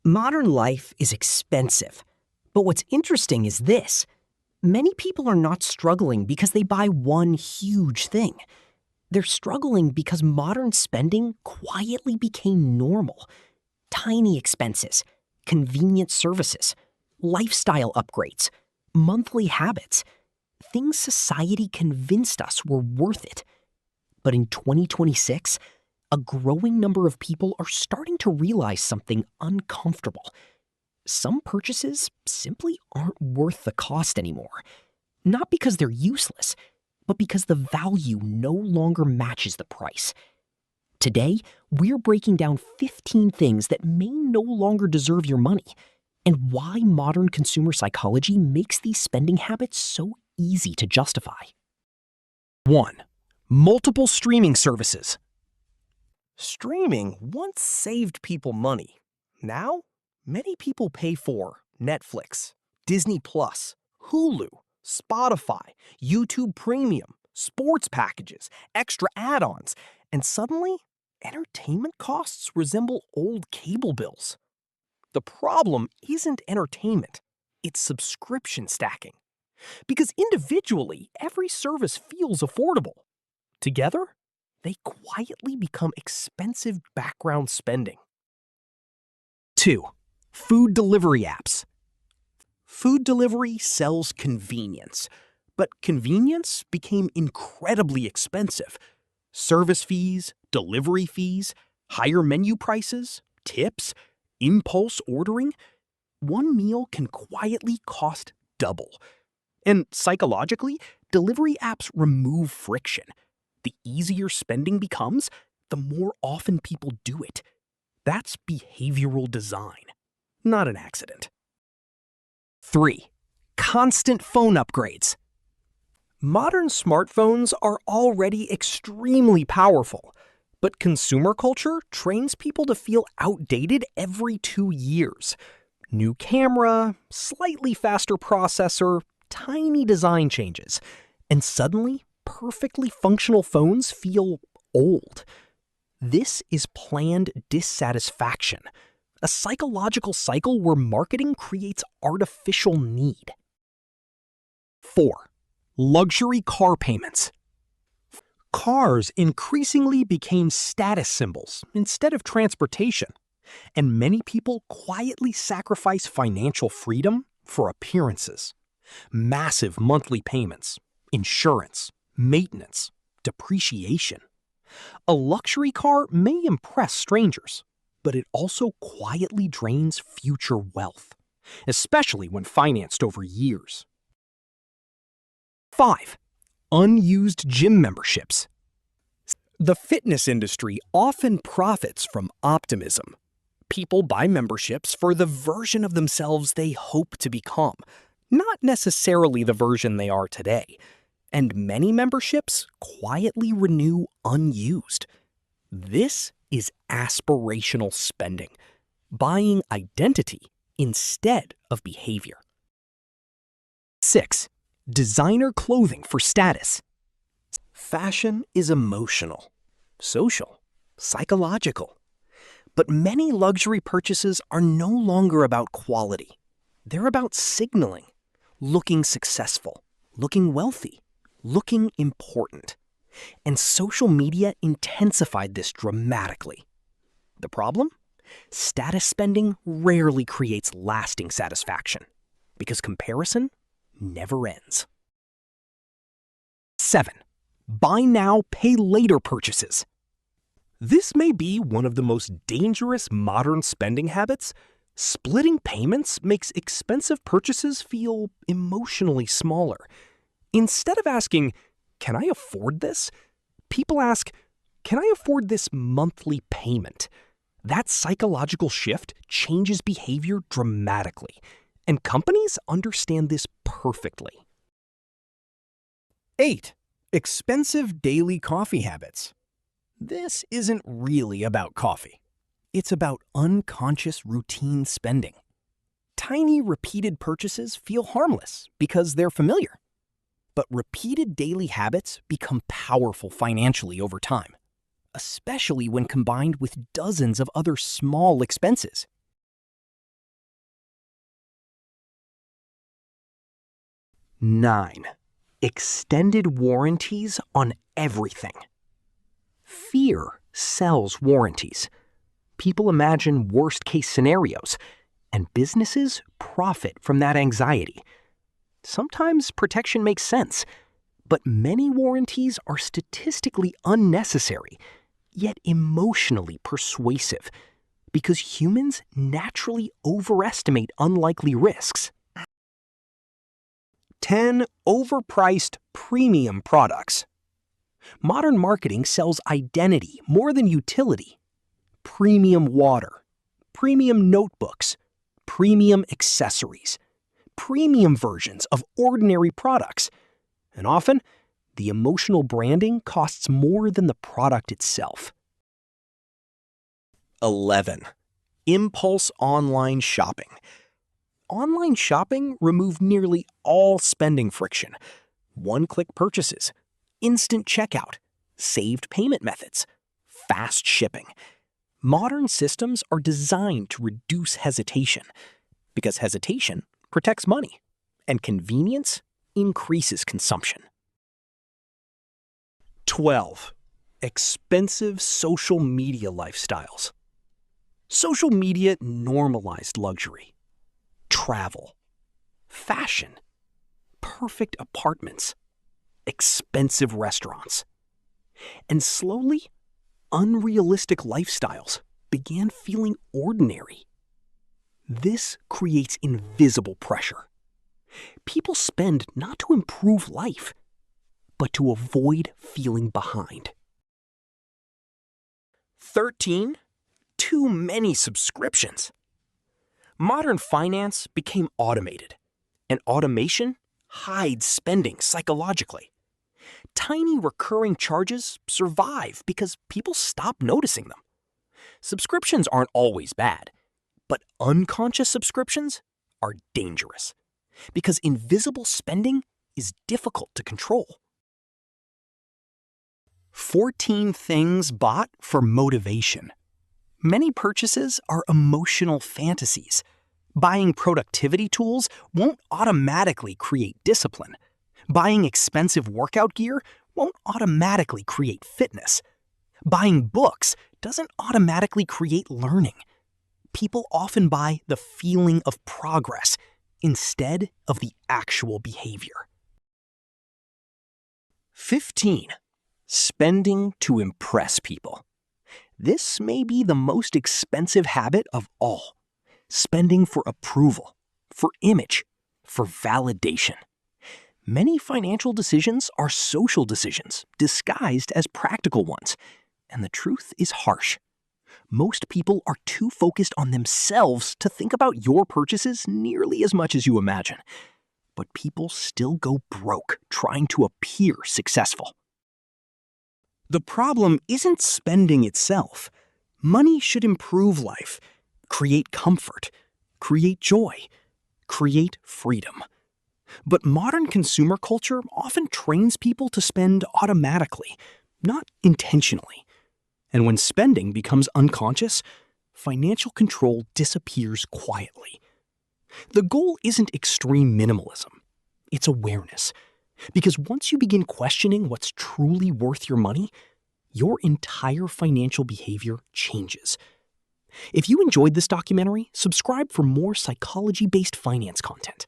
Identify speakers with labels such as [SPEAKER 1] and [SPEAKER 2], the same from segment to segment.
[SPEAKER 1] Modern life is expensive. But what's interesting is this. Many people are not struggling because they buy one huge thing. They're struggling because modern spending quietly became normal. Tiny expenses, convenient services, lifestyle upgrades, monthly habits, things society convinced us were worth it. But in 2026, a growing number of people are starting to realize something uncomfortable. Some purchases simply aren't worth the cost anymore. Not because they're useless, but because the value no longer matches the price. Today, we're breaking down 15 things that may no longer deserve your money, and why modern consumer psychology makes these spending habits so easy to justify. 1. Multiple streaming services.
[SPEAKER 2] Streaming once saved people money. Now, many people pay for Netflix, Disney+, Hulu, Spotify, YouTube Premium, sports packages, extra add-ons, and suddenly, entertainment costs resemble old cable bills. The problem isn't entertainment, it's subscription stacking. Because individually, every service feels affordable. Together, they quietly become expensive background spending.
[SPEAKER 1] 2. Food delivery apps.
[SPEAKER 2] Food delivery sells convenience, but convenience became incredibly expensive. Service fees, delivery fees, higher menu prices, tips, impulse ordering. One meal can quietly cost double. And psychologically, delivery apps remove friction. The easier spending becomes, the more often people do it. That's behavioral design, not an accident.
[SPEAKER 1] 3. Constant phone upgrades.
[SPEAKER 2] Modern smartphones are already extremely powerful, but consumer culture trains people to feel outdated every 2 years. New camera, slightly faster processor, tiny design changes, and suddenly, perfectly functional phones feel old. This is planned dissatisfaction, a psychological cycle where marketing creates artificial need.
[SPEAKER 1] 4. Luxury car payments.
[SPEAKER 2] Cars increasingly became status symbols instead of transportation, and many people quietly sacrifice financial freedom for appearances. Massive monthly payments, insurance, maintenance, depreciation. A luxury car may impress strangers, but it also quietly drains future wealth, especially when financed over years.
[SPEAKER 1] 5. Unused gym memberships.
[SPEAKER 2] The fitness industry often profits from optimism. People buy memberships for the version of themselves they hope to become, not necessarily the version they are today. And many memberships quietly renew unused. This is aspirational spending, buying identity instead of behavior.
[SPEAKER 1] 6. Designer clothing for status.
[SPEAKER 2] Fashion is emotional, social, psychological. But many luxury purchases are no longer about quality. They're about signaling, looking successful, looking wealthy, looking important. And social media intensified this dramatically. The problem? Status spending rarely creates lasting satisfaction, because comparison never ends.
[SPEAKER 1] 7. Buy now, pay later purchases.
[SPEAKER 2] This may be one of the most dangerous modern spending habits. Splitting payments makes expensive purchases feel emotionally smaller. Instead of asking, "Can I afford this?" people ask, "Can I afford this monthly payment?" That psychological shift changes behavior dramatically, and companies understand this perfectly. 8. Expensive daily coffee habits. This isn't really about coffee. It's about unconscious routine spending. Tiny repeated purchases feel harmless because they're familiar. But repeated daily habits become powerful financially over time, especially when combined with dozens of other small expenses. 9. Extended warranties on everything. Fear sells warranties. People imagine worst-case scenarios, and businesses profit from that anxiety. Sometimes protection makes sense, but many warranties are statistically unnecessary, yet emotionally persuasive, because humans naturally overestimate unlikely risks. 10. Overpriced premium products. Modern marketing sells identity more than utility. Premium water, premium notebooks, premium accessories, premium versions of ordinary products. And often, the emotional branding costs more than the product itself. 11. Impulse online shopping. Online shopping removed nearly all spending friction. One-click purchases, instant checkout, saved payment methods, fast shipping. Modern systems are designed to reduce hesitation, because hesitation protects money, and convenience increases consumption. 12. Expensive social media lifestyles. Social media normalized luxury, travel, fashion, perfect apartments, expensive restaurants. And slowly, unrealistic lifestyles began feeling ordinary. This creates invisible pressure. People spend not to improve life, but to avoid feeling behind. 13. Too many subscriptions. Modern finance became automated, and automation hides spending psychologically. Tiny recurring charges survive because people stop noticing them. Subscriptions aren't always bad, but unconscious subscriptions are dangerous because invisible spending is difficult to control. 14 things bought for motivation. Many purchases are emotional fantasies. Buying productivity tools won't automatically create discipline. Buying expensive workout gear won't automatically create fitness. Buying books doesn't automatically create learning. People often buy the feeling of progress instead of the actual behavior. 15. Spending to impress people. This may be the most expensive habit of all. Spending for approval, for image, for validation. Many financial decisions are social decisions disguised as practical ones, and the truth is harsh. Most people are too focused on themselves to think about your purchases nearly as much as you imagine. But people still go broke trying to appear successful. The problem isn't spending itself. Money should improve life, create comfort, create joy, create freedom. But modern consumer culture often trains people to spend automatically, not intentionally. And when spending becomes unconscious, financial control disappears quietly. The goal isn't extreme minimalism, it's awareness. Because once you begin questioning what's truly worth your money, your entire financial behavior changes. If you enjoyed this documentary, subscribe for more psychology-based finance content.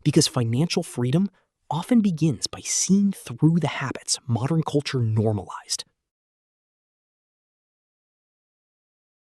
[SPEAKER 2] Because financial freedom often begins by seeing through the habits modern culture normalized.